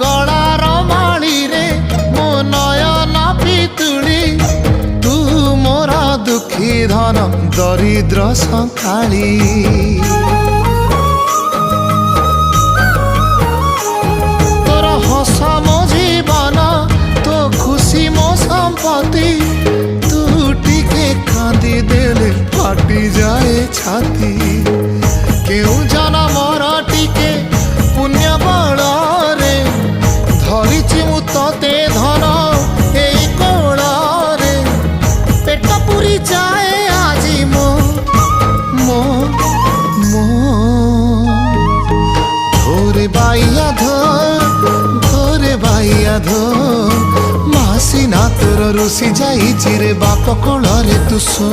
गलार माली रे मो नयन पितुली तू मोर दुखी धन दरिद्र संकाली तोर हस मो जीवन तो खुशी मो संपत्ति तू टिके कांदी देले फाटी जाए छाती केउ जनमर टिके पुण्य बल रे धरिछि मु तते धन एई कोल रे पेट पुरी जाए आजी मो मो मो धोरे बाइया धोरे बाइया धो मासी ना तोर रुसी जाई चिरे बाप कोल रे तू सो